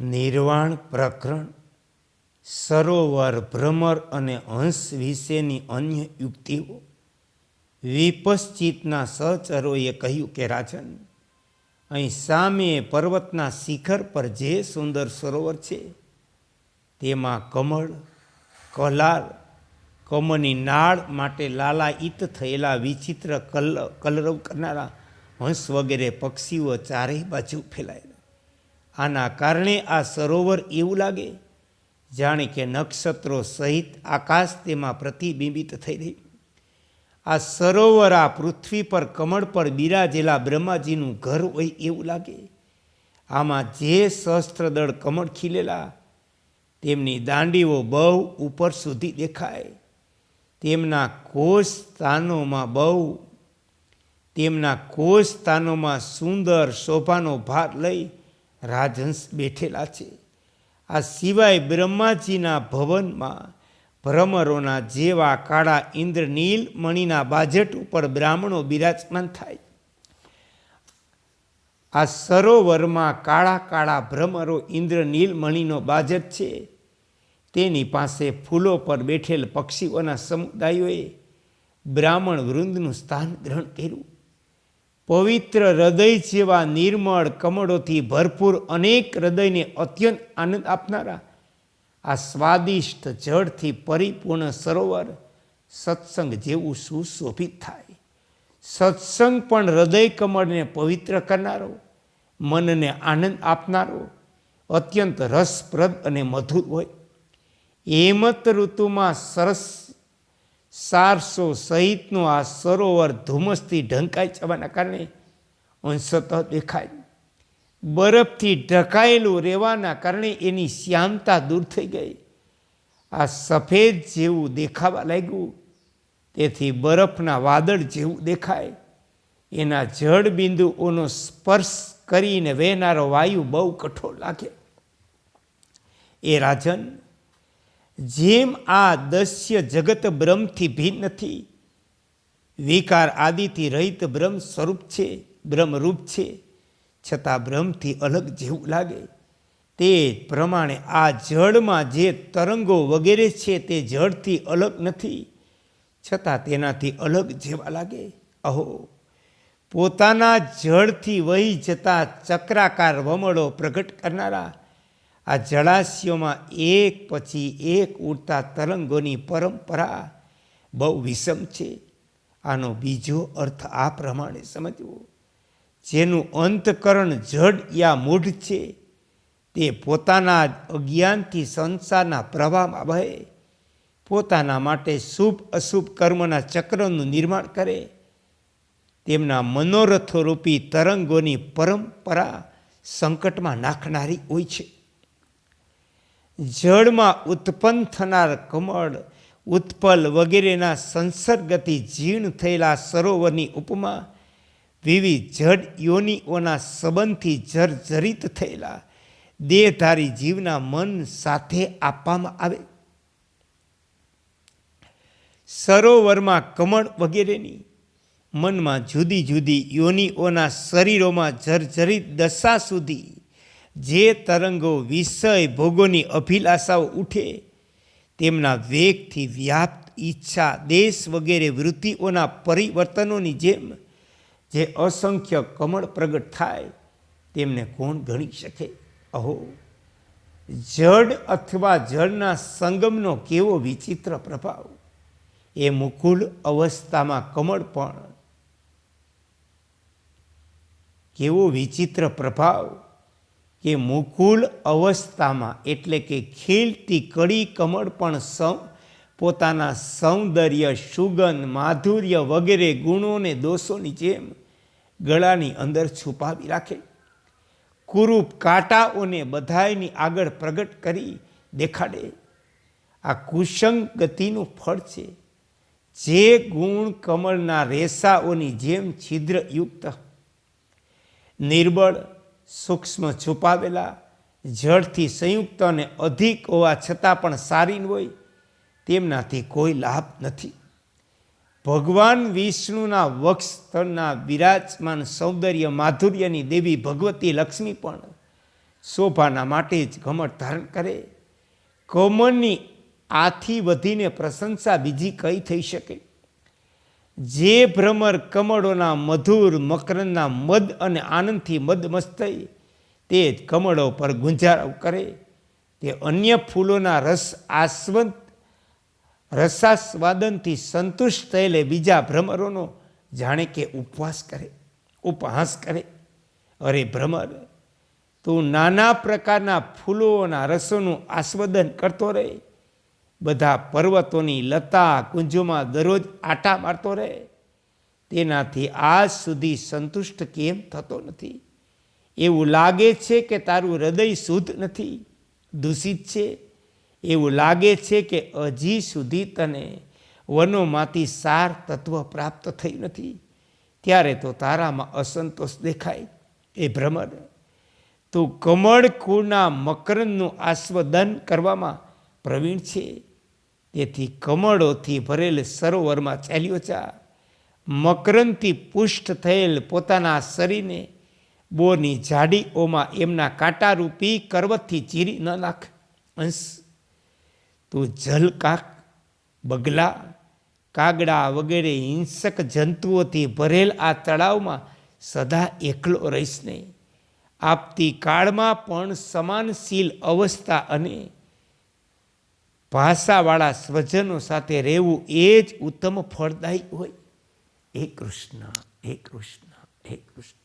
નિર્વાણ પ્રકરણ, સરોવર, ભ્રમર અને હંસ વિશેની અન્ય યુક્તિઓ. વિપશ્ચિતના સહચરોએ કહ્યું કે રાજન, અહીં સામે પર્વતના શિખર પર જે સુંદર સરોવર છે તેમાં કમળ, કલાર, કમળની નાળ માટે લાલાયિત થયેલા વિચિત્ર કલરવ કરનારા હંસ વગેરે પક્ષીઓ ચારેય બાજુ ફેલાયેલા. આના કારણે આ સરોવર એવું લાગે જાણે કે નક્ષત્રો સહિત આકાશ તેમાં પ્રતિબિંબિત થઈ રહ્યું. આ સરોવર આ પૃથ્વી પર કમળ પર બિરાજેલા બ્રહ્માજીનું ઘર હોય એવું લાગે. આમાં જે સહસ્ત્રદળ કમળ ખીલેલા તેમની દાંડીઓ બહુ ઉપર સુધી દેખાય. તેમના કોષ સ્થાનોમાં સુંદર શોભાનો ભાર લઈ રાજહંસ બેઠેલા છે. આ સિવાય બ્રહ્માજીના ભવનમાં ભ્રમરોના જેવા કાળા ઇન્દ્રનીલ મણિના બાજટ ઉપર બ્રાહ્મણો બિરાજમાન થાય. આ સરોવરમાં કાળા કાળા ભ્રમરો ઇન્દ્રનીલ મણિનો બાજટ છે. તેની પાસે ફૂલો પર બેઠેલ પક્ષીઓના સમુદાયોએ બ્રાહ્મણ વૃંદનું સ્થાન ગ્રહણ કર્યું. પવિત્ર હૃદય જેવા નિર્મળ કમળોથી ભરપૂર અનેક હૃદયને અત્યંત આનંદ આપનારા આ સ્વાદિષ્ટ જળથી પરિપૂર્ણ સરોવર સત્સંગ જેવું સુશોભિત થાય. સત્સંગ પણ હૃદય કમળને પવિત્ર કરનારો, મનને આનંદ આપનારો, અત્યંત રસપ્રદ અને મધુર હોય. હેમંત ઋતુમાં સરસ સારસો સહિતનું આ સરોવર ધુમ્મસથી ઢંકાઈ જવાના કારણે અંશતઃ દેખાય. બરફથી ઢંકાયેલું રહેવાના કારણે એની શ્યામતા દૂર થઈ ગઈ. આ સફેદ જેવું દેખાવા લાગ્યું. તેથી બરફના વાદળ જેવું દેખાય. એના જળ બિંદુઓનો સ્પર્શ કરીને વહેનારો વાયુ બહુ કઠોર લાગે. એ રાજન, જેમ આ દસ્ય જગત બ્રહ્મથી ભિન્ન નથી, વિકાર આદિથી રહિત બ્રહ્મ સ્વરૂપ છે, બ્રહ્મરૂપ છે, છતાં બ્રહ્મથી અલગ જેવું લાગે, તે પ્રમાણે આ જળમાં જે તરંગો વગેરે છે તે જળથી અલગ નથી, છતાં તેનાથી અલગ જેવા લાગે. અહો, પોતાના જળથી વહી જતા ચક્રાકાર વમળો પ્રગટ કરનારા આ જળાશયોમાં એક પછી એક ઉડતા તરંગોની પરંપરા બહુ વિષમ છે. આનો બીજો અર્થ આ પ્રમાણે સમજવો: જેનું અંતકરણ જડ યા મૂઢ છે તે પોતાના અજ્ઞાનથી સંસારના પ્રવાહમાં વહે, પોતાના માટે શુભ અશુભ કર્મના ચક્રનું નિર્માણ કરે. તેમના મનોરથોરૂપી તરંગોની પરંપરા સંકટમાં નાખનારી હોય છે. જળમાં ઉત્પન્ન થનાર કમળ, ઉત્પલ વગેરેના સંસર્ગથી જીર્ણ થયેલા સરોવરની ઉપમા વિવિધ જડ યોનિઓના સંબંધથી જર્જરિત થયેલા દેહધારી જીવના મન સાથે આપવામાં આવે. સરોવરમાં કમળ વગેરેની મનમાં જુદી જુદી યોનિઓના શરીરોમાં જર્જરિત દશા સુધી જે તરંગો વિષય ભોગોની અભિલાષાઓ ઉઠે, તેમના વેગથી વ્યાપ્ત ઈચ્છા, દેશ વગેરે વૃત્તિઓના પરિવર્તનોની જેમ જે અસંખ્ય કમળ પ્રગટ થાય તેમને કોણ ગણી શકે? અહો, જડ અથવા જળના સંગમનો કેવો વિચિત્ર પ્રભાવ! એ મુકુલ અવસ્થામાં કમળ પણ કેવો વિચિત્ર પ્રભાવ કે મુકુલ અવસ્થામાં એટલે કે ખીલતી કડી કમળ પણ પોતાના સૌંદર્ય, સુગંધ, માધુર્ય વગેરે ગુણોને દોષોની જેમ ગળાની અંદર છુપાવી રાખે. કુરૂપ કાંટાઓને બધાયની આગળ પ્રગટ કરી દેખાડે. આ કુસંગ ગતિનું ફળ છે. જે ગુણ કમળના રેસાઓની જેમ છિદ્રયુક્ત, નિર્બળ, સૂક્ષ્મ, છુપાવેલા, જળથી સંયુક્ત અને અધિક હોવા છતાં પણ સારીન હોય, તેમનાથી કોઈ લાભ નથી. ભગવાન વિષ્ણુના વક્ષસ્થળના વિરાજમાન સૌંદર્ય માધુર્યની દેવી ભગવતી લક્ષ્મી પણ શોભાના માટે જ ઘમંડ ધારણ કરે. કમળની આથી વધીને પ્રશંસા બીજી કઈ થઈ શકે? જે ભ્રમર કમળોના મધુર મકરંદના મદ અને આનંદથી મદમસ્ત થઈ તે જ કમળો પર ગુંજારો કરે, તે અન્ય ફૂલોના રસાસ્વાદનથી સંતુષ્ટ થયેલે બીજા ભ્રમરોનો જાણે કે ઉપહાસ કરે. અરે ભ્રમર, તું નાના પ્રકારના ફૂલોના રસોનું આસ્વાદન કરતો રહે, બધા પર્વતોની લતા કુંજોમાં દરરોજ આટા મારતો રહે, તેનાથી આજ સુધી સંતુષ્ટ કેમ થતો નથી? એવું લાગે છે કે તારું હૃદય શુદ્ધ નથી, દૂષિત છે. એવું લાગે છે કે હજી સુધી તને વનોમાંથી સાર તત્વ પ્રાપ્ત થયું નથી, ત્યારે તો તારામાં અસંતોષ દેખાય. એ ભ્રમર, તું કમળ કુળના મકરંદનું આસ્વાદન કરવામાં પ્રવીણ છે, તેથી કમળોથી ભરેલ સરોવરમાં ચાલ્યો જા. મકરંદથી પુષ્ટ થયેલ પોતાના શરીરને બોરની ઝાડીઓમાં એમના કાંટારૂપી કરવતથી ચીરી ન નાખ. અંશ, તું જલકાક, બગલા, કાગડા વગેરે હિંસક જંતુઓથી ભરેલ આ તળાવમાં સદા એકલો રહીશ નહીં. આપતી કાળમાં પણ સમાનશીલ અવસ્થા અને ભાષાવાળા સ્વજનો સાથે રહેવું એ જ ઉત્તમ ફળદાયી હોય. હે કૃષ્ણ, હે કૃષ્ણ, હે કૃષ્ણ.